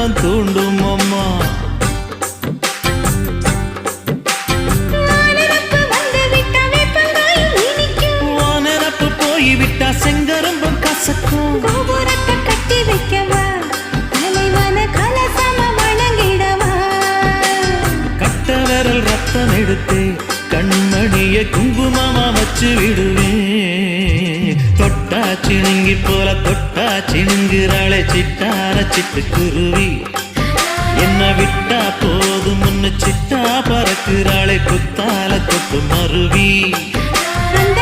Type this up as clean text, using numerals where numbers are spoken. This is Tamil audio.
உள்ளம் தூண்டும் அம்மா. வானரப்பு போய்விட்டா செங்கரும்பும் கசக்கும். கோபுரத்தை கட்டி வைக்கவா, தலைவன கலசம வணங்கிடவா. கட்ட விரல் ரத்தம் எடுத்து கண்மணிய குங்குமமா வச்சு விடுவேன். தொட்டா சிணுங்கி போல தொட்டா சிணுங்குறாளே சிட்டார சிட்டுக்குருவி. என்ன விட்டா போதும் முன்னு சிட்டா பறக்குறாளே குத்தால தொட்டு மருவி. அந்த